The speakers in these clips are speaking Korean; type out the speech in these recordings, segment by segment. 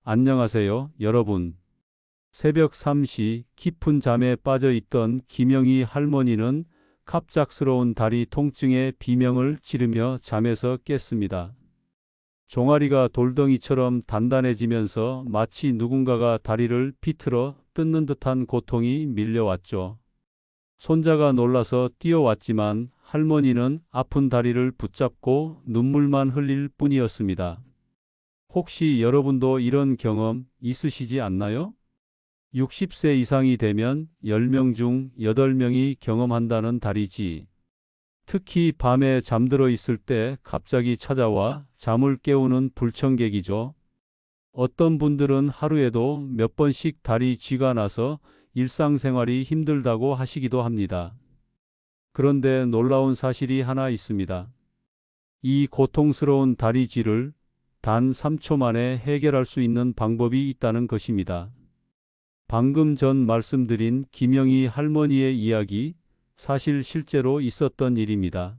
안녕하세요, 여러분. 새벽 3시 깊은 잠에 빠져 있던 김영희 할머니는 갑작스러운 다리 통증에 비명을 지르며 잠에서 깼습니다. 종아리가 돌덩이처럼 단단해지면서 마치 누군가가 다리를 비틀어 뜯는 듯한 고통이 밀려왔죠. 손자가 놀라서 뛰어왔지만 할머니는 아픈 다리를 붙잡고 눈물만 흘릴 뿐이었습니다. 혹시 여러분도 이런 경험 있으시지 않나요? 60세 이상이 되면 10명 중 8명이 경험한다는 다리지. 특히 밤에 잠들어 있을 때 갑자기 찾아와 잠을 깨우는 불청객이죠. 어떤 분들은 하루에도 몇 번씩 다리 쥐가 나서 일상생활이 힘들다고 하시기도 합니다. 그런데 놀라운 사실이 하나 있습니다. 이 고통스러운 다리 쥐를 단 3초 만에 해결할 수 있는 방법이 있다는 것입니다. 방금 전 말씀드린 김영희 할머니의 이야기, 사실 실제로 있었던 일입니다.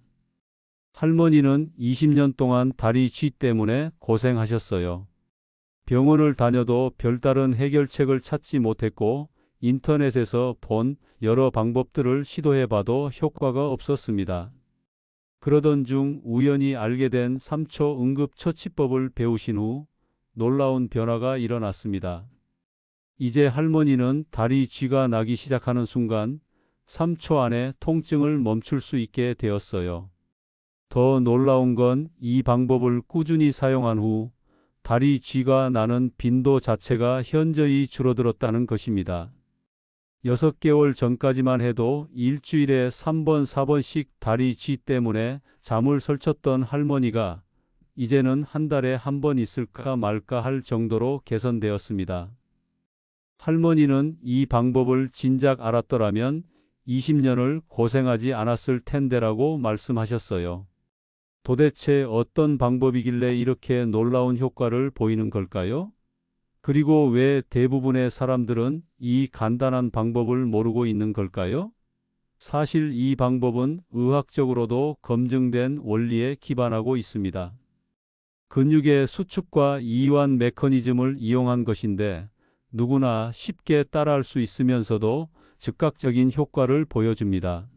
할머니는 20년 동안 다리 쥐 때문에 고생하셨어요. 병원을 다녀도 별다른 해결책을 찾지 못했고 인터넷에서 본 여러 방법들을 시도해봐도 효과가 없었습니다. 그러던 중 우연히 알게 된 3초 응급처치법을 배우신 후 놀라운 변화가 일어났습니다. 이제 할머니는 다리 쥐가 나기 시작하는 순간 3초 안에 통증을 멈출 수 있게 되었어요. 더 놀라운 건 이 방법을 꾸준히 사용한 후 다리 쥐가 나는 빈도 자체가 현저히 줄어들었다는 것입니다. 6개월 전까지만 해도 일주일에 3번, 4번씩 다리 쥐 때문에 잠을 설쳤던 할머니가 이제는 한 달에 한 번 있을까 말까 할 정도로 개선되었습니다. 할머니는 이 방법을 진작 알았더라면 20년을 고생하지 않았을 텐데라고 말씀하셨어요. 도대체 어떤 방법이길래 이렇게 놀라운 효과를 보이는 걸까요? 그리고 왜 대부분의 사람들은 이 간단한 방법을 모르고 있는 걸까요? 사실 이 방법은 의학적으로도 검증된 원리에 기반하고 있습니다. 근육의 수축과 이완 메커니즘을 이용한 것인데 누구나 쉽게 따라할 수 있으면서도 즉각적인 효과를 보여줍니다.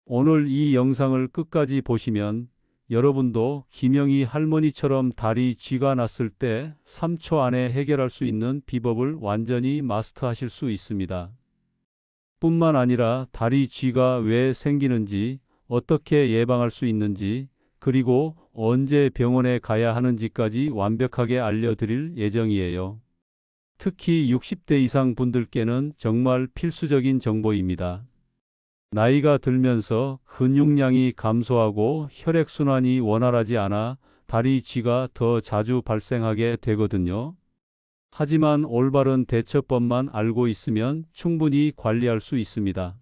오늘 이 영상을 끝까지 보시면 여러분도 김영희 할머니처럼 다리 쥐가 났을 때 3초 안에 해결할 수 있는 비법을 완전히 마스터하실 수 있습니다. 뿐만 아니라 다리 쥐가 왜 생기는지, 어떻게 예방할 수 있는지, 그리고 언제 병원에 가야 하는지까지 완벽하게 알려드릴 예정이에요. 특히 60대 이상 분들께는 정말 필수적인 정보입니다. 나이가 들면서 근육량이 감소하고 혈액순환이 원활하지 않아 다리 쥐가 더 자주 발생하게 되거든요. 하지만 올바른 대처법만 알고 있으면 충분히 관리할 수 있습니다.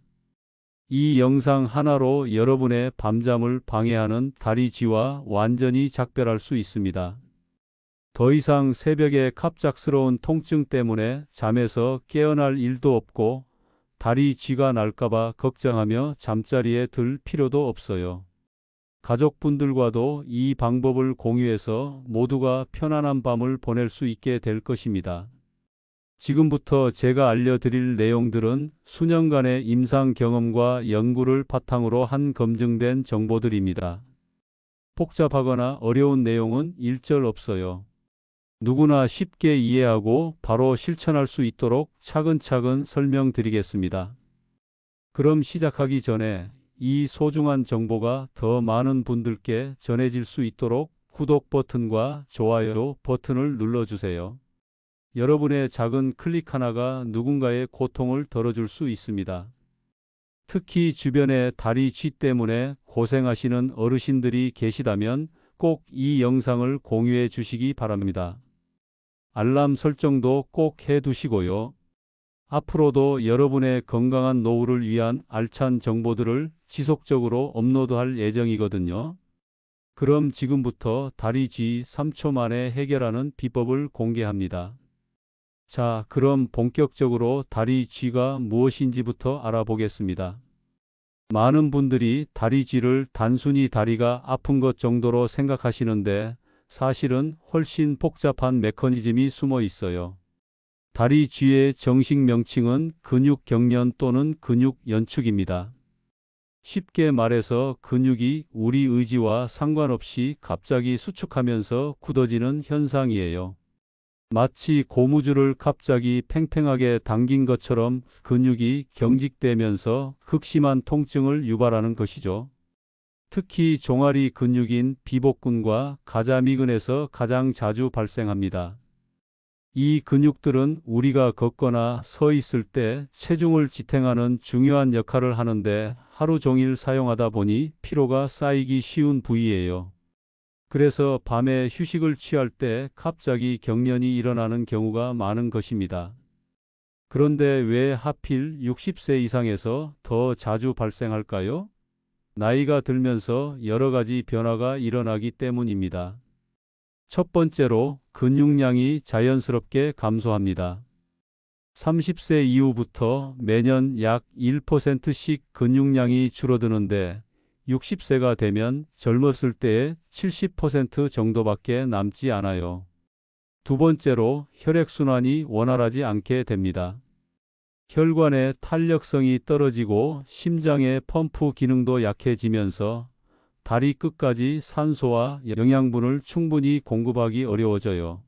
이 영상 하나로 여러분의 밤잠을 방해하는 다리 쥐와 완전히 작별할 수 있습니다. 더 이상 새벽에 갑작스러운 통증 때문에 잠에서 깨어날 일도 없고 다리 쥐가 날까봐 걱정하며 잠자리에 들 필요도 없어요. 가족분들과도 이 방법을 공유해서 모두가 편안한 밤을 보낼 수 있게 될 것입니다. 지금부터 제가 알려드릴 내용들은 수년간의 임상 경험과 연구를 바탕으로 한 검증된 정보들입니다. 복잡하거나 어려운 내용은 일절 없어요. 누구나 쉽게 이해하고 바로 실천할 수 있도록 차근차근 설명드리겠습니다. 그럼 시작하기 전에 이 소중한 정보가 더 많은 분들께 전해질 수 있도록 구독 버튼과 좋아요 버튼을 눌러주세요. 여러분의 작은 클릭 하나가 누군가의 고통을 덜어줄 수 있습니다. 특히 주변에 다리 쥐 때문에 고생하시는 어르신들이 계시다면 꼭 이 영상을 공유해 주시기 바랍니다. 알람 설정도 꼭 해두시고요. 앞으로도 여러분의 건강한 노후를 위한 알찬 정보들을 지속적으로 업로드할 예정이거든요. 그럼 지금부터 다리 쥐 3초 만에 해결하는 비법을 공개합니다. 자, 그럼 본격적으로 다리 쥐가 무엇인지부터 알아보겠습니다. 많은 분들이 다리 쥐를 단순히 다리가 아픈 것 정도로 생각하시는데 사실은 훨씬 복잡한 메커니즘이 숨어 있어요. 다리 쥐의 정식 명칭은 근육 경련 또는 근육 연축입니다. 쉽게 말해서 근육이 우리 의지와 상관없이 갑자기 수축하면서 굳어지는 현상이에요. 마치 고무줄을 갑자기 팽팽하게 당긴 것처럼 근육이 경직되면서 극심한 통증을 유발하는 것이죠. 특히 종아리 근육인 비복근과 가자미근에서 가장 자주 발생합니다. 이 근육들은 우리가 걷거나 서 있을 때 체중을 지탱하는 중요한 역할을 하는데 하루 종일 사용하다 보니 피로가 쌓이기 쉬운 부위예요. 그래서 밤에 휴식을 취할 때 갑자기 경련이 일어나는 경우가 많은 것입니다. 그런데 왜 하필 60세 이상에서 더 자주 발생할까요? 나이가 들면서 여러 가지 변화가 일어나기 때문입니다. 첫 번째로 근육량이 자연스럽게 감소합니다. 30세 이후부터 매년 약 1%씩 근육량이 줄어드는데 60세가 되면 젊었을 때의 70% 정도밖에 남지 않아요. 두 번째로 혈액순환이 원활하지 않게 됩니다. 혈관의 탄력성이 떨어지고 심장의 펌프 기능도 약해지면서 다리 끝까지 산소와 영양분을 충분히 공급하기 어려워져요.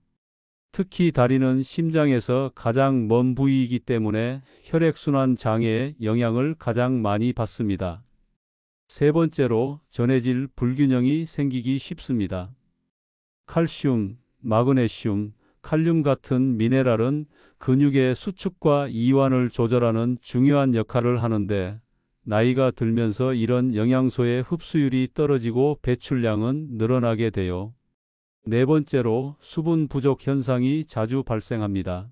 특히 다리는 심장에서 가장 먼 부위이기 때문에 혈액순환 장애의 영향을 가장 많이 받습니다. 세 번째로 전해질 불균형이 생기기 쉽습니다. 칼슘, 마그네슘, 칼륨 같은 미네랄은 근육의 수축과 이완을 조절하는 중요한 역할을 하는데 나이가 들면서 이런 영양소의 흡수율이 떨어지고 배출량은 늘어나게 돼요. 네 번째로 수분 부족 현상이 자주 발생합니다.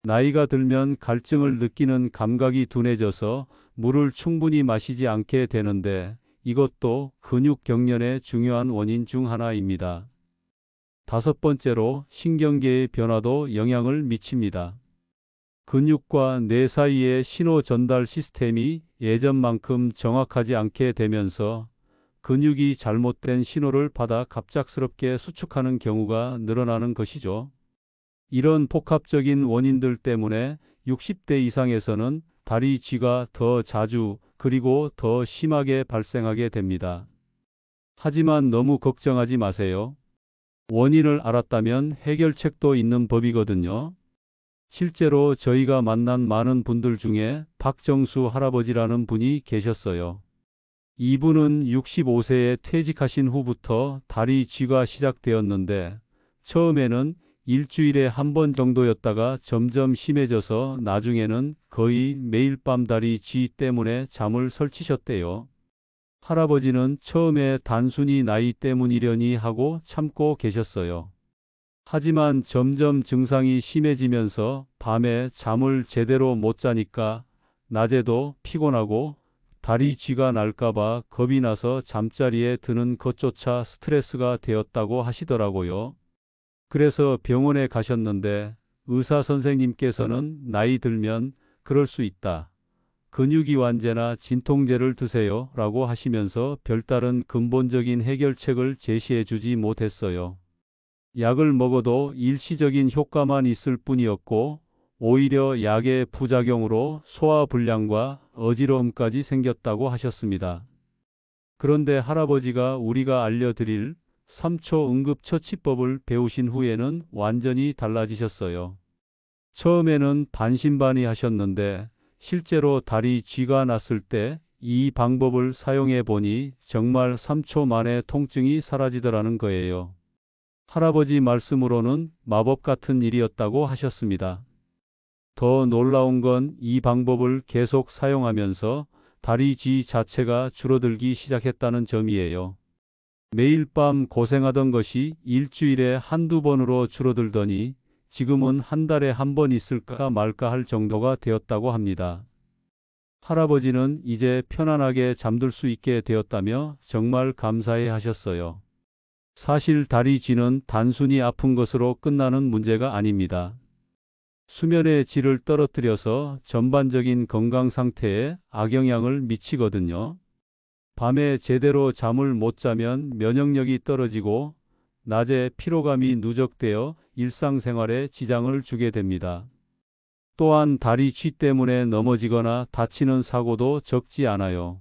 나이가 들면 갈증을 느끼는 감각이 둔해져서 물을 충분히 마시지 않게 되는데 이것도 근육 경련의 중요한 원인 중 하나입니다. 다섯 번째로 신경계의 변화도 영향을 미칩니다. 근육과 뇌 사이의 신호 전달 시스템이 예전만큼 정확하지 않게 되면서 근육이 잘못된 신호를 받아 갑작스럽게 수축하는 경우가 늘어나는 것이죠. 이런 복합적인 원인들 때문에 60대 이상에서는 다리 쥐가 더 자주 그리고 더 심하게 발생하게 됩니다. 하지만 너무 걱정하지 마세요. 원인을 알았다면 해결책도 있는 법이거든요. 실제로 저희가 만난 많은 분들 중에 박정수 할아버지라는 분이 계셨어요. 이분은 65세에 퇴직하신 후부터 다리 쥐가 시작되었는데 처음에는 일주일에 한 번 정도였다가 점점 심해져서 나중에는 거의 매일 밤 다리 쥐 때문에 잠을 설치셨대요. 할아버지는 처음에 단순히 나이 때문이려니 하고 참고 계셨어요. 하지만 점점 증상이 심해지면서 밤에 잠을 제대로 못 자니까 낮에도 피곤하고 다리 쥐가 날까봐 겁이 나서 잠자리에 드는 것조차 스트레스가 되었다고 하시더라고요. 그래서 병원에 가셨는데 의사 선생님께서는 나이 들면 그럴 수 있다. 근육이완제나 진통제를 드세요 라고 하시면서 별다른 근본적인 해결책을 제시해 주지 못했어요. 약을 먹어도 일시적인 효과만 있을 뿐이었고 오히려 약의 부작용으로 소화불량과 어지러움까지 생겼다고 하셨습니다. 그런데 할아버지가 우리가 알려드릴 3초 응급처치법을 배우신 후에는 완전히 달라지셨어요. 처음에는 반신반의하셨는데 실제로 다리 쥐가 났을 때 이 방법을 사용해 보니 정말 3초 만에 통증이 사라지더라는 거예요. 할아버지 말씀으로는 마법 같은 일이었다고 하셨습니다. 더 놀라운 건 이 방법을 계속 사용하면서 다리 쥐 자체가 줄어들기 시작했다는 점이에요. 매일 밤 고생하던 것이 일주일에 한두 번으로 줄어들더니 지금은 한 달에 한 번 있을까 말까 할 정도가 되었다고 합니다. 할아버지는 이제 편안하게 잠들 수 있게 되었다며 정말 감사해 하셨어요. 사실 다리 쥐는 단순히 아픈 것으로 끝나는 문제가 아닙니다. 수면의 질을 떨어뜨려서 전반적인 건강 상태에 악영향을 미치거든요. 밤에 제대로 잠을 못 자면 면역력이 떨어지고 낮에 피로감이 누적되어 일상생활에 지장을 주게 됩니다. 또한 다리 쥐 때문에 넘어지거나 다치는 사고도 적지 않아요.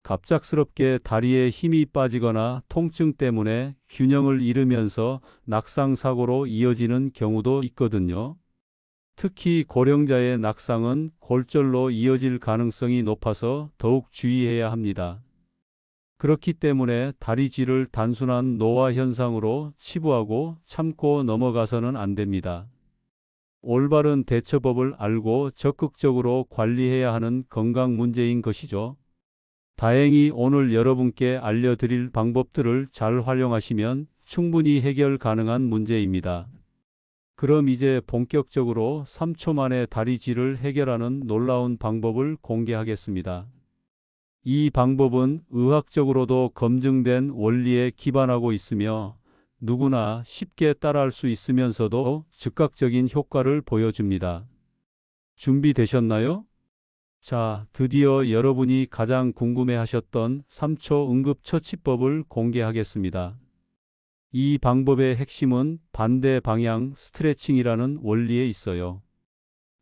갑작스럽게 다리에 힘이 빠지거나 통증 때문에 균형을 잃으면서 낙상사고로 이어지는 경우도 있거든요. 특히 고령자의 낙상은 골절로 이어질 가능성이 높아서 더욱 주의해야 합니다. 그렇기 때문에 다리 쥐를 단순한 노화 현상으로 치부하고 참고 넘어가서는 안 됩니다. 올바른 대처법을 알고 적극적으로 관리해야 하는 건강 문제인 것이죠. 다행히 오늘 여러분께 알려드릴 방법들을 잘 활용하시면 충분히 해결 가능한 문제입니다. 그럼 이제 본격적으로 3초 만에 다리 쥐를 해결하는 놀라운 방법을 공개하겠습니다. 이 방법은 의학적으로도 검증된 원리에 기반하고 있으며 누구나 쉽게 따라할 수 있으면서도 즉각적인 효과를 보여줍니다. 준비되셨나요? 자, 드디어 여러분이 가장 궁금해하셨던 3초 응급처치법을 공개하겠습니다. 이 방법의 핵심은 반대 방향 스트레칭이라는 원리에 있어요.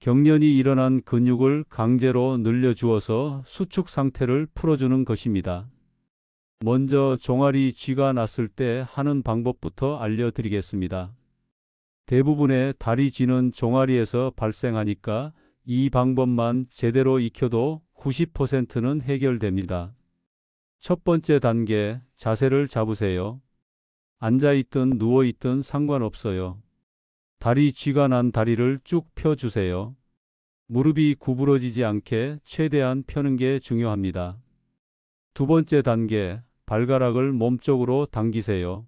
경련이 일어난 근육을 강제로 늘려주어서 수축 상태를 풀어주는 것입니다. 먼저 종아리 쥐가 났을 때 하는 방법부터 알려드리겠습니다. 대부분의 다리 쥐는 종아리에서 발생하니까 이 방법만 제대로 익혀도 90%는 해결됩니다. 첫 번째 단계, 자세를 잡으세요. 앉아있든 누워있든 상관없어요. 다리 쥐가 난 다리를 쭉 펴주세요. 무릎이 구부러지지 않게 최대한 펴는 게 중요합니다. 두 번째 단계, 발가락을 몸쪽으로 당기세요.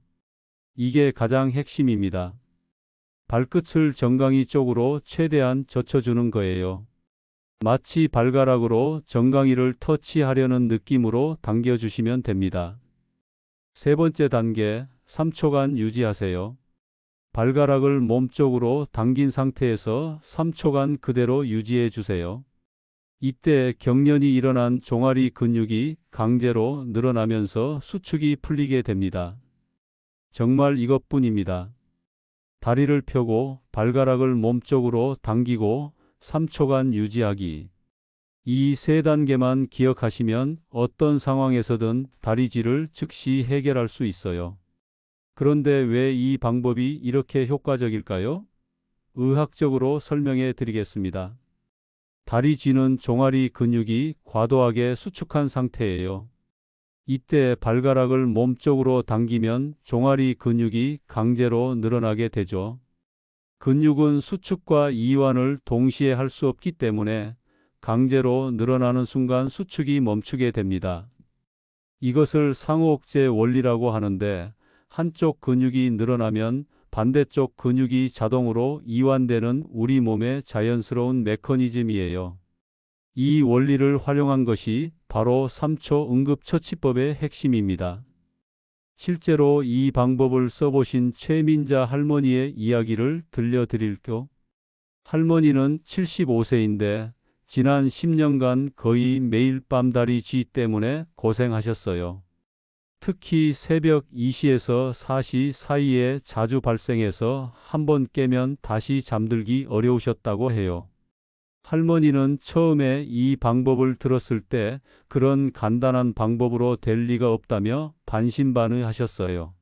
이게 가장 핵심입니다. 발끝을 정강이 쪽으로 최대한 젖혀주는 거예요. 마치 발가락으로 정강이를 터치하려는 느낌으로 당겨주시면 됩니다. 세 번째 단계, 3초간 유지하세요. 발가락을 몸쪽으로 당긴 상태에서 3초간 그대로 유지해 주세요. 이때 경련이 일어난 종아리 근육이 강제로 늘어나면서 수축이 풀리게 됩니다. 정말 이것뿐입니다. 다리를 펴고 발가락을 몸쪽으로 당기고 3초간 유지하기. 이 세 단계만 기억하시면 어떤 상황에서든 다리 쥐를 즉시 해결할 수 있어요. 그런데 왜 이 방법이 이렇게 효과적일까요? 의학적으로 설명해 드리겠습니다. 다리 쥐는 종아리 근육이 과도하게 수축한 상태예요. 이때 발가락을 몸쪽으로 당기면 종아리 근육이 강제로 늘어나게 되죠. 근육은 수축과 이완을 동시에 할 수 없기 때문에 강제로 늘어나는 순간 수축이 멈추게 됩니다. 이것을 상호억제 원리라고 하는데 한쪽 근육이 늘어나면 반대쪽 근육이 자동으로 이완되는 우리 몸의 자연스러운 메커니즘이에요. 이 원리를 활용한 것이 바로 3초 응급처치법의 핵심입니다. 실제로 이 방법을 써보신 최민자 할머니의 이야기를 들려드릴게요. 할머니는 75세인데 지난 10년간 거의 매일 밤 다리 쥐 때문에 고생하셨어요. 특히 새벽 2시에서 4시 사이에 자주 발생해서 한번 깨면 다시 잠들기 어려우셨다고 해요. 할머니는 처음에 이 방법을 들었을 때 그런 간단한 방법으로 될 리가 없다며 반신반의하셨어요.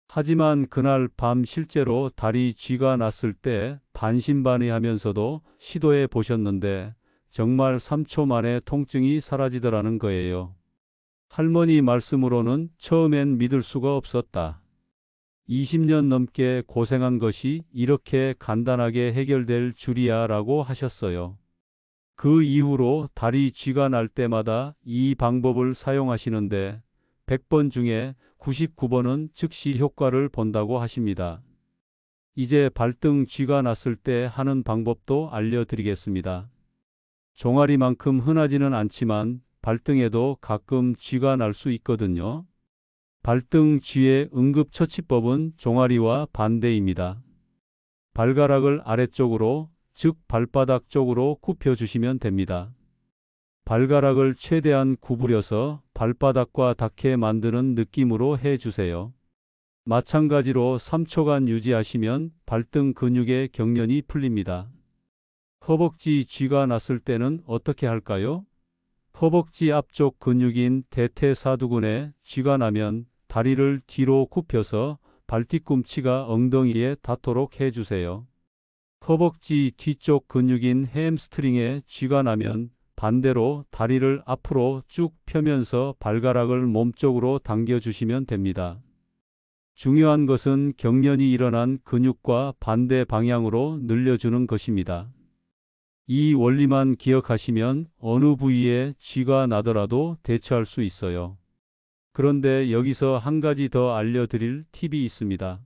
하지만 그날 밤 실제로 다리 쥐가 났을 때 반신반의하면서도 시도해 보셨는데 정말 3초 만에 통증이 사라지더라는 거예요. 할머니 말씀으로는 처음엔 믿을 수가 없었다. 20년 넘게 고생한 것이 이렇게 간단하게 해결될 줄이야 라고 하셨어요. 그 이후로 다리 쥐가 날 때마다 이 방법을 사용하시는데 100번 중에 99번은 즉시 효과를 본다고 하십니다. 이제 발등 쥐가 났을 때 하는 방법도 알려드리겠습니다. 종아리만큼 흔하지는 않지만 발등에도 가끔 쥐가 날 수 있거든요. 발등 쥐의 응급처치법은 종아리와 반대입니다. 발가락을 아래쪽으로, 즉 발바닥 쪽으로 굽혀주시면 됩니다. 발가락을 최대한 구부려서 발바닥과 닿게 만드는 느낌으로 해주세요. 마찬가지로 3초간 유지하시면 발등 근육의 경련이 풀립니다. 허벅지 쥐가 났을 때는 어떻게 할까요? 허벅지 앞쪽 근육인 대퇴사두근에 쥐가 나면 다리를 뒤로 굽혀서 발뒤꿈치가 엉덩이에 닿도록 해주세요. 허벅지 뒤쪽 근육인 햄스트링에 쥐가 나면 반대로 다리를 앞으로 쭉 펴면서 발가락을 몸쪽으로 당겨주시면 됩니다. 중요한 것은 경련이 일어난 근육과 반대 방향으로 늘려주는 것입니다. 이 원리만 기억하시면 어느 부위에 쥐가 나더라도 대처할 수 있어요. 그런데 여기서 한 가지 더 알려드릴 팁이 있습니다.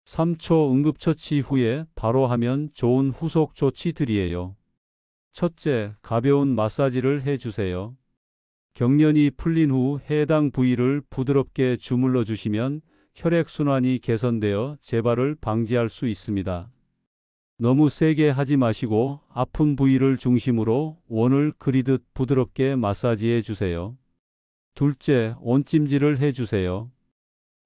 3초 응급처치 후에 바로 하면 좋은 후속 조치들이에요. 첫째, 가벼운 마사지를 해주세요. 경련이 풀린 후 해당 부위를 부드럽게 주물러 주시면 혈액순환이 개선되어 재발을 방지할 수 있습니다. 너무 세게 하지 마시고 아픈 부위를 중심으로 원을 그리듯 부드럽게 마사지해 주세요. 둘째, 온찜질을 해주세요.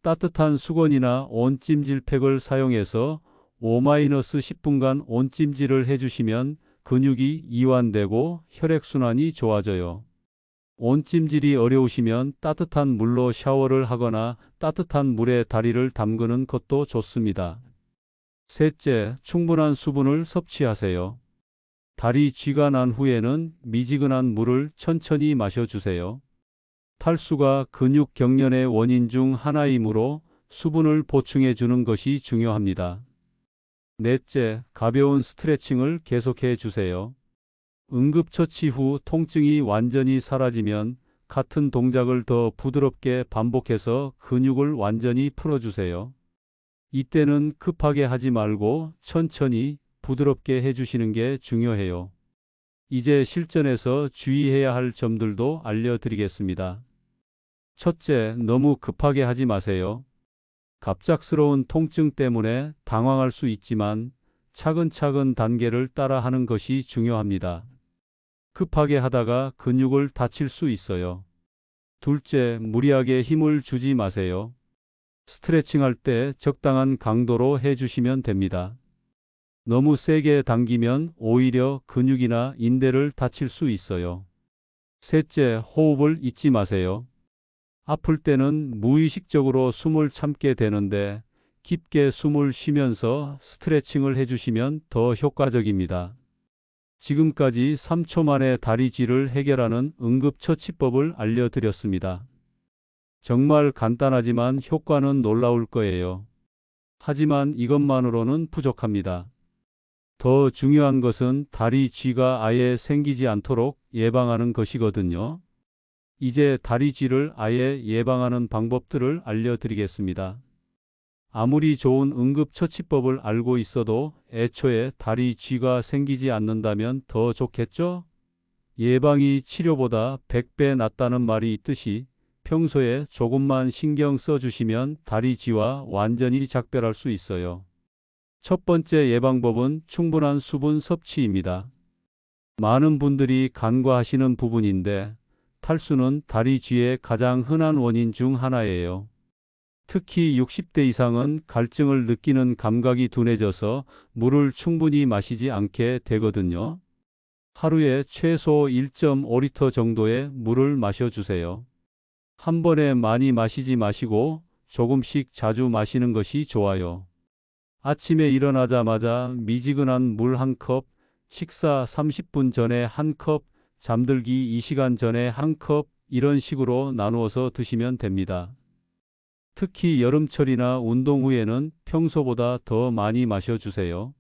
따뜻한 수건이나 온찜질팩을 사용해서 5-10분간 온찜질을 해주시면 근육이 이완되고 혈액순환이 좋아져요. 온찜질이 어려우시면 따뜻한 물로 샤워를 하거나 따뜻한 물에 다리를 담그는 것도 좋습니다. 셋째, 충분한 수분을 섭취하세요. 다리 쥐가 난 후에는 미지근한 물을 천천히 마셔주세요. 탈수가 근육 경련의 원인 중 하나이므로 수분을 보충해 주는 것이 중요합니다. 넷째, 가벼운 스트레칭을 계속해 주세요. 응급처치 후 통증이 완전히 사라지면 같은 동작을 더 부드럽게 반복해서 근육을 완전히 풀어주세요. 이때는 급하게 하지 말고 천천히 부드럽게 해주시는 게 중요해요. 이제 실전에서 주의해야 할 점들도 알려드리겠습니다. 첫째, 너무 급하게 하지 마세요. 갑작스러운 통증 때문에 당황할 수 있지만 차근차근 단계를 따라 하는 것이 중요합니다. 급하게 하다가 근육을 다칠 수 있어요. 둘째, 무리하게 힘을 주지 마세요. 스트레칭할 때 적당한 강도로 해주시면 됩니다. 너무 세게 당기면 오히려 근육이나 인대를 다칠 수 있어요. 셋째, 호흡을 잊지 마세요. 아플 때는 무의식적으로 숨을 참게 되는데 깊게 숨을 쉬면서 스트레칭을 해주시면 더 효과적입니다. 지금까지 3초 만에 다리쥐를 해결하는 응급처치법을 알려드렸습니다. 정말 간단하지만 효과는 놀라울 거예요. 하지만 이것만으로는 부족합니다. 더 중요한 것은 다리 쥐가 아예 생기지 않도록 예방하는 것이거든요. 이제 다리 쥐를 아예 예방하는 방법들을 알려드리겠습니다. 아무리 좋은 응급처치법을 알고 있어도 애초에 다리 쥐가 생기지 않는다면 더 좋겠죠? 예방이 치료보다 100배 낫다는 말이 있듯이 평소에 조금만 신경 써주시면 다리 쥐와 완전히 작별할 수 있어요. 첫 번째 예방법은 충분한 수분 섭취입니다. 많은 분들이 간과하시는 부분인데 탈수는 다리 쥐의 가장 흔한 원인 중 하나예요. 특히 60대 이상은 갈증을 느끼는 감각이 둔해져서 물을 충분히 마시지 않게 되거든요. 하루에 최소 1.5리터 정도의 물을 마셔주세요. 한 번에 많이 마시지 마시고 조금씩 자주 마시는 것이 좋아요. 아침에 일어나자마자 미지근한 물 한 컵, 식사 30분 전에 한 컵, 잠들기 2시간 전에 한 컵, 이런 식으로 나누어서 드시면 됩니다. 특히 여름철이나 운동 후에는 평소보다 더 많이 마셔주세요.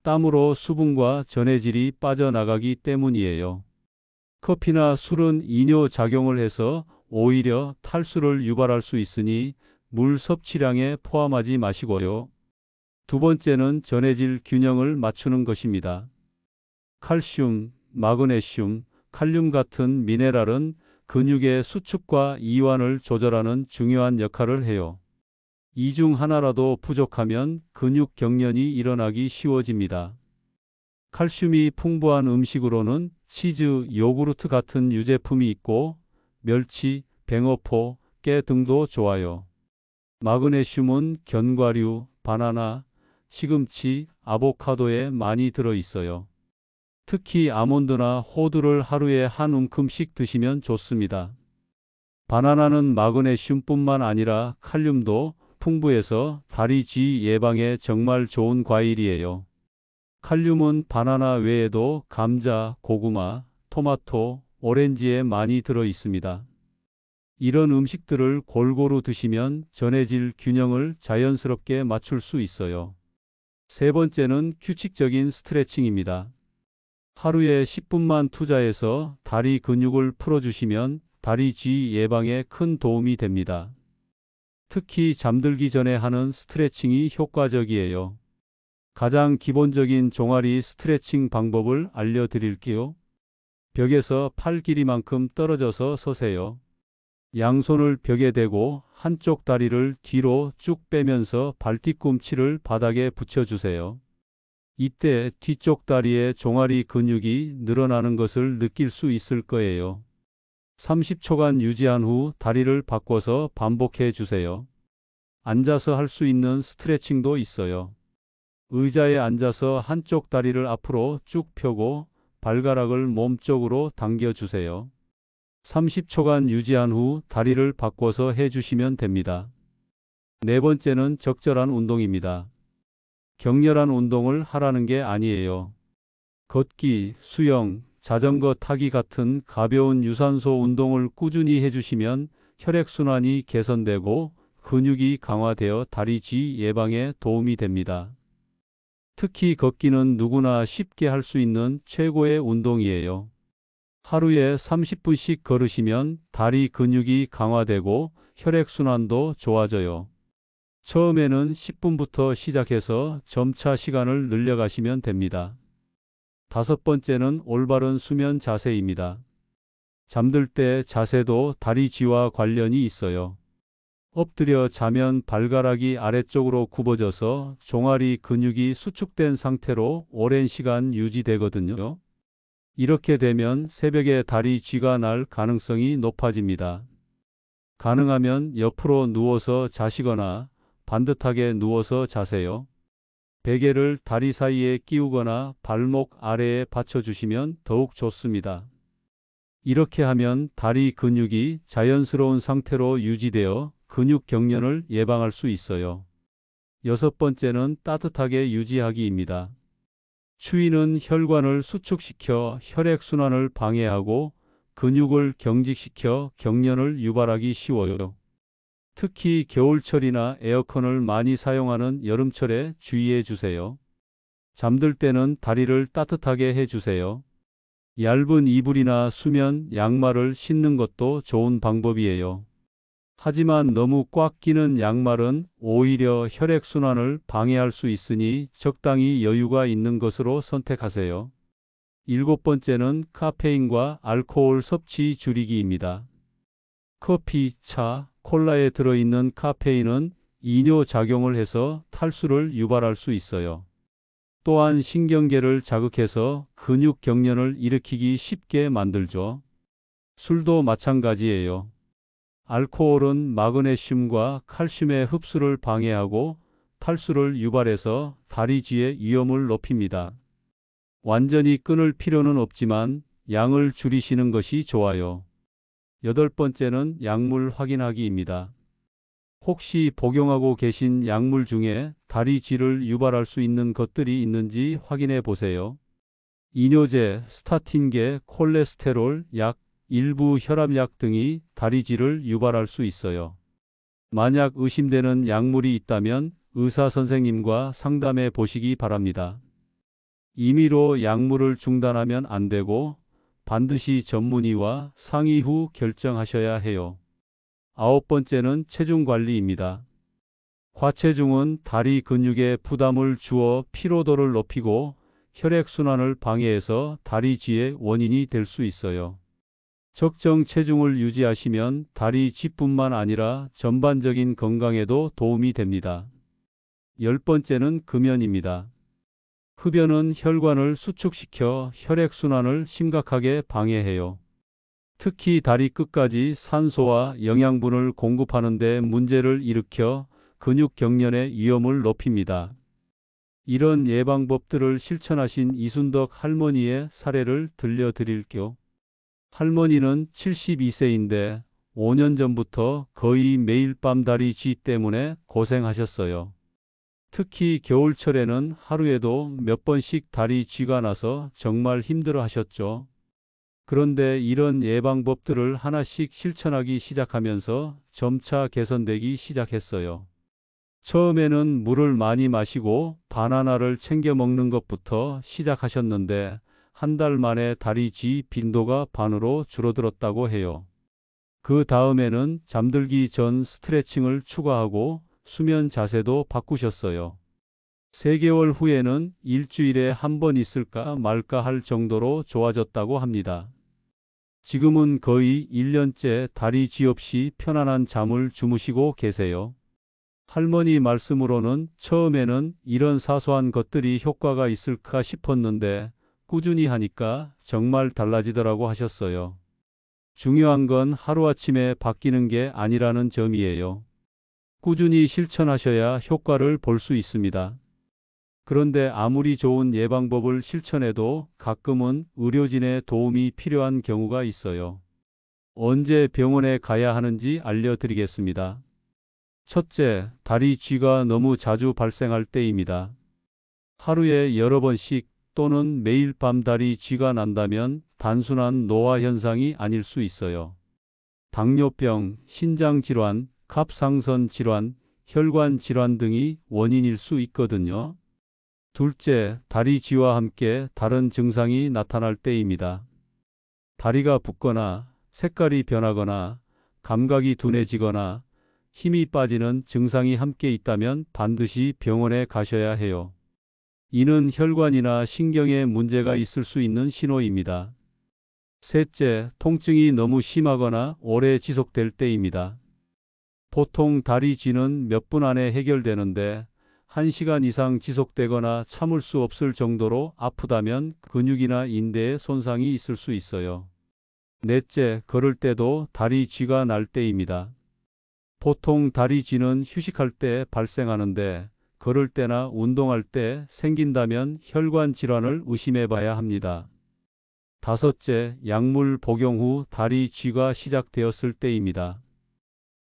땀으로 수분과 전해질이 빠져나가기 때문이에요. 커피나 술은 이뇨 작용을 해서 오히려 탈수를 유발할 수 있으니 물 섭취량에 포함하지 마시고요. 두 번째는 전해질 균형을 맞추는 것입니다. 칼슘, 마그네슘, 칼륨 같은 미네랄은 근육의 수축과 이완을 조절하는 중요한 역할을 해요. 이 중 하나라도 부족하면 근육 경련이 일어나기 쉬워집니다. 칼슘이 풍부한 음식으로는 치즈, 요구르트 같은 유제품이 있고 멸치, 뱅어포, 깨 등도 좋아요. 마그네슘은 견과류, 바나나, 시금치, 아보카도에 많이 들어 있어요. 특히 아몬드나 호두를 하루에 한 움큼씩 드시면 좋습니다. 바나나는 마그네슘뿐만 아니라 칼륨도 풍부해서 다리쥐 예방에 정말 좋은 과일이에요. 칼륨은 바나나 외에도 감자, 고구마, 토마토, 오렌지에 많이 들어 있습니다. 이런 음식들을 골고루 드시면 전해질 균형을 자연스럽게 맞출 수 있어요. 세 번째는 규칙적인 스트레칭입니다. 하루에 10분만 투자해서 다리 근육을 풀어주시면 다리 쥐 예방에 큰 도움이 됩니다. 특히 잠들기 전에 하는 스트레칭이 효과적이에요. 가장 기본적인 종아리 스트레칭 방법을 알려드릴게요. 벽에서 팔 길이만큼 떨어져서 서세요. 양손을 벽에 대고 한쪽 다리를 뒤로 쭉 빼면서 발뒤꿈치를 바닥에 붙여주세요. 이때 뒤쪽 다리의 종아리 근육이 늘어나는 것을 느낄 수 있을 거예요. 30초간 유지한 후 다리를 바꿔서 반복해 주세요. 앉아서 할 수 있는 스트레칭도 있어요. 의자에 앉아서 한쪽 다리를 앞으로 쭉 펴고 발가락을 몸쪽으로 당겨주세요. 30초간 유지한 후 다리를 바꿔서 해주시면 됩니다. 네 번째는 적절한 운동입니다. 격렬한 운동을 하라는 게 아니에요. 걷기, 수영, 자전거 타기 같은 가벼운 유산소 운동을 꾸준히 해주시면 혈액순환이 개선되고 근육이 강화되어 다리쥐 예방에 도움이 됩니다. 특히 걷기는 누구나 쉽게 할 수 있는 최고의 운동이에요. 하루에 30분씩 걸으시면 다리 근육이 강화되고 혈액순환도 좋아져요. 처음에는 10분부터 시작해서 점차 시간을 늘려가시면 됩니다. 다섯 번째는 올바른 수면 자세입니다. 잠들 때 자세도 다리 쥐와 관련이 있어요. 엎드려 자면 발가락이 아래쪽으로 굽어져서 종아리 근육이 수축된 상태로 오랜 시간 유지되거든요. 이렇게 되면 새벽에 다리 쥐가 날 가능성이 높아집니다. 가능하면 옆으로 누워서 자시거나 반듯하게 누워서 자세요. 베개를 다리 사이에 끼우거나 발목 아래에 받쳐주시면 더욱 좋습니다. 이렇게 하면 다리 근육이 자연스러운 상태로 유지되어 근육 경련을 예방할 수 있어요. 여섯 번째는 따뜻하게 유지하기입니다. 추위는 혈관을 수축시켜 혈액순환을 방해하고 근육을 경직시켜 경련을 유발하기 쉬워요. 특히 겨울철이나 에어컨을 많이 사용하는 여름철에 주의해 주세요. 잠들 때는 다리를 따뜻하게 해 주세요. 얇은 이불이나 수면 양말을 신는 것도 좋은 방법이에요. 하지만 너무 꽉 끼는 양말은 오히려 혈액순환을 방해할 수 있으니 적당히 여유가 있는 것으로 선택하세요. 일곱 번째는 카페인과 알코올 섭취 줄이기입니다. 커피, 차, 콜라에 들어있는 카페인은 이뇨 작용을 해서 탈수를 유발할 수 있어요. 또한 신경계를 자극해서 근육 경련을 일으키기 쉽게 만들죠. 술도 마찬가지예요. 알코올은 마그네슘과 칼슘의 흡수를 방해하고 탈수를 유발해서 다리쥐의 위험을 높입니다. 완전히 끊을 필요는 없지만 양을 줄이시는 것이 좋아요. 여덟 번째는 약물 확인하기입니다. 혹시 복용하고 계신 약물 중에 다리쥐를 유발할 수 있는 것들이 있는지 확인해 보세요. 이뇨제, 스타틴계, 콜레스테롤 약, 일부 혈압약 등이 다리쥐를 유발할 수 있어요. 만약 의심되는 약물이 있다면 의사 선생님과 상담해 보시기 바랍니다. 임의로 약물을 중단하면 안 되고 반드시 전문의와 상의 후 결정하셔야 해요. 아홉 번째는 체중 관리입니다. 과체중은 다리 근육에 부담을 주어 피로도를 높이고 혈액순환을 방해해서 다리쥐의 원인이 될 수 있어요. 적정 체중을 유지하시면 다리쥐뿐만 아니라 전반적인 건강에도 도움이 됩니다. 열 번째는 금연입니다. 흡연은 혈관을 수축시켜 혈액순환을 심각하게 방해해요. 특히 다리 끝까지 산소와 영양분을 공급하는 데 문제를 일으켜 근육 경련의 위험을 높입니다. 이런 예방법들을 실천하신 이순덕 할머니의 사례를 들려드릴게요. 할머니는 72세인데 5년 전부터 거의 매일 밤 다리 쥐 때문에 고생하셨어요. 특히 겨울철에는 하루에도 몇 번씩 다리 쥐가 나서 정말 힘들어 하셨죠. 그런데 이런 예방법들을 하나씩 실천하기 시작하면서 점차 개선되기 시작했어요. 처음에는 물을 많이 마시고 바나나를 챙겨 먹는 것부터 시작하셨는데 한 달 만에 다리 쥐 빈도가 반으로 줄어들었다고 해요. 그 다음에는 잠들기 전 스트레칭을 추가하고 수면 자세도 바꾸셨어요. 3개월 후에는 일주일에 한 번 있을까 말까 할 정도로 좋아졌다고 합니다. 지금은 거의 1년째 다리 쥐 없이 편안한 잠을 주무시고 계세요. 할머니 말씀으로는 처음에는 이런 사소한 것들이 효과가 있을까 싶었는데 꾸준히 하니까 정말 달라지더라고 하셨어요. 중요한 건 하루아침에 바뀌는 게 아니라는 점이에요. 꾸준히 실천하셔야 효과를 볼 수 있습니다. 그런데 아무리 좋은 예방법을 실천해도 가끔은 의료진의 도움이 필요한 경우가 있어요. 언제 병원에 가야 하는지 알려드리겠습니다. 첫째, 다리 쥐가 너무 자주 발생할 때입니다. 하루에 여러 번씩 또는 매일 밤 다리 쥐가 난다면 단순한 노화 현상이 아닐 수 있어요. 당뇨병, 신장질환, 갑상선 질환, 혈관 질환 등이 원인일 수 있거든요. 둘째, 다리 쥐와 함께 다른 증상이 나타날 때입니다. 다리가 붓거나 색깔이 변하거나 감각이 둔해지거나 힘이 빠지는 증상이 함께 있다면 반드시 병원에 가셔야 해요. 이는 혈관이나 신경에 문제가 있을 수 있는 신호입니다. 셋째, 통증이 너무 심하거나 오래 지속될 때입니다. 보통 다리 쥐는 몇 분 안에 해결되는데 1시간 이상 지속되거나 참을 수 없을 정도로 아프다면 근육이나 인대에 손상이 있을 수 있어요. 넷째, 걸을 때도 다리 쥐가 날 때입니다. 보통 다리 쥐는 휴식할 때 발생하는데 걸을 때나 운동할 때 생긴다면 혈관 질환을 의심해 봐야 합니다. 다섯째, 약물 복용 후 다리 쥐가 시작되었을 때입니다.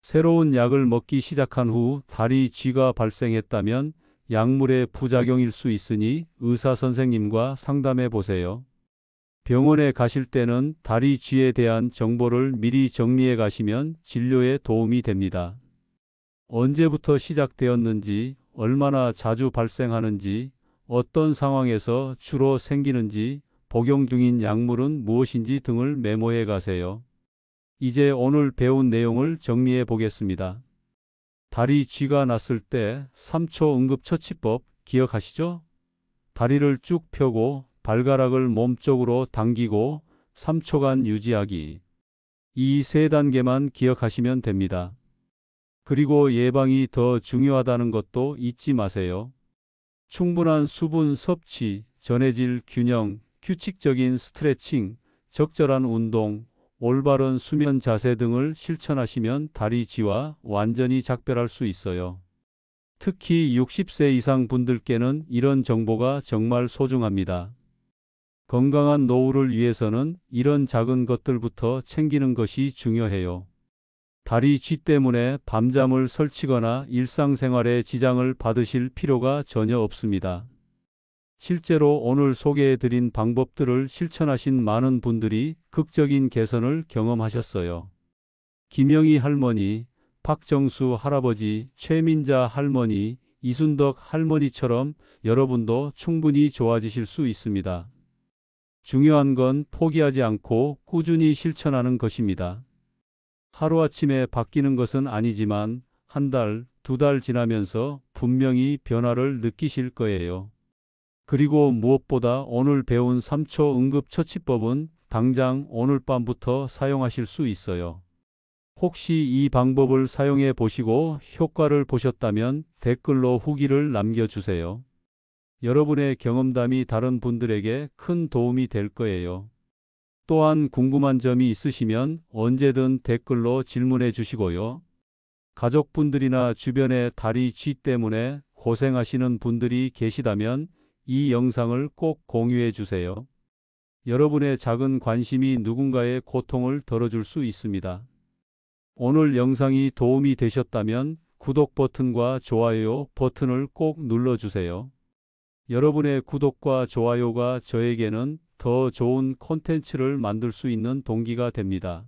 새로운 약을 먹기 시작한 후 다리 쥐가 발생했다면 약물의 부작용일 수 있으니 의사 선생님과 상담해 보세요. 병원에 가실 때는 다리 쥐에 대한 정보를 미리 정리해 가시면 진료에 도움이 됩니다. 언제부터 시작되었는지, 얼마나 자주 발생하는지, 어떤 상황에서 주로 생기는지, 복용 중인 약물은 무엇인지 등을 메모해 가세요. 이제 오늘 배운 내용을 정리해 보겠습니다. 다리 쥐가 났을 때 3초 응급처치법 기억하시죠? 다리를 쭉 펴고 발가락을 몸쪽으로 당기고 3초간 유지하기. 이 3단계만 기억하시면 됩니다. 그리고 예방이 더 중요하다는 것도 잊지 마세요. 충분한 수분 섭취, 전해질 균형, 규칙적인 스트레칭, 적절한 운동, 올바른 수면 자세 등을 실천하시면 다리 쥐와 완전히 작별할 수 있어요. 특히 60세 이상 분들께는 이런 정보가 정말 소중합니다. 건강한 노후를 위해서는 이런 작은 것들부터 챙기는 것이 중요해요. 다리 쥐 때문에 밤잠을 설치거나 일상생활에 지장을 받으실 필요가 전혀 없습니다. 실제로 오늘 소개해드린 방법들을 실천하신 많은 분들이 극적인 개선을 경험하셨어요. 김영희 할머니, 박정수 할아버지, 최민자 할머니, 이순덕 할머니처럼 여러분도 충분히 좋아지실 수 있습니다. 중요한 건 포기하지 않고 꾸준히 실천하는 것입니다. 하루아침에 바뀌는 것은 아니지만 한 달, 2달 지나면서 분명히 변화를 느끼실 거예요. 그리고 무엇보다 오늘 배운 3초 응급처치법은 당장 오늘 밤부터 사용하실 수 있어요. 혹시 이 방법을 사용해 보시고 효과를 보셨다면 댓글로 후기를 남겨주세요. 여러분의 경험담이 다른 분들에게 큰 도움이 될 거예요. 또한 궁금한 점이 있으시면 언제든 댓글로 질문해 주시고요. 가족분들이나 주변에 다리 쥐 때문에 고생하시는 분들이 계시다면 이 영상을 꼭 공유해 주세요. 여러분의 작은 관심이 누군가의 고통을 덜어줄 수 있습니다. 오늘 영상이 도움이 되셨다면 구독 버튼과 좋아요 버튼을 꼭 눌러주세요. 여러분의 구독과 좋아요가 저에게는 더 좋은 콘텐츠를 만들 수 있는 동기가 됩니다.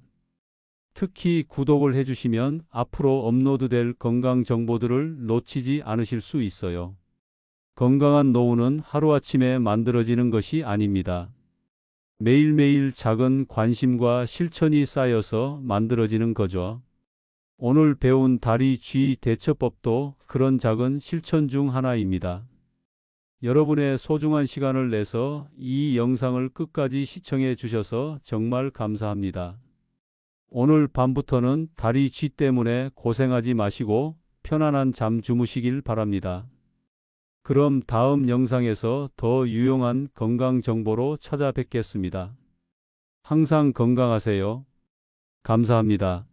특히 구독을 해주시면 앞으로 업로드될 건강 정보들을 놓치지 않으실 수 있어요. 건강한 노후는 하루아침에 만들어지는 것이 아닙니다. 매일매일 작은 관심과 실천이 쌓여서 만들어지는 거죠. 오늘 배운 다리 쥐 대처법도 그런 작은 실천 중 하나입니다. 여러분의 소중한 시간을 내서 이 영상을 끝까지 시청해 주셔서 정말 감사합니다. 오늘 밤부터는 다리 쥐 때문에 고생하지 마시고 편안한 잠 주무시길 바랍니다. 그럼 다음 영상에서 더 유용한 건강 정보로 찾아뵙겠습니다. 항상 건강하세요. 감사합니다.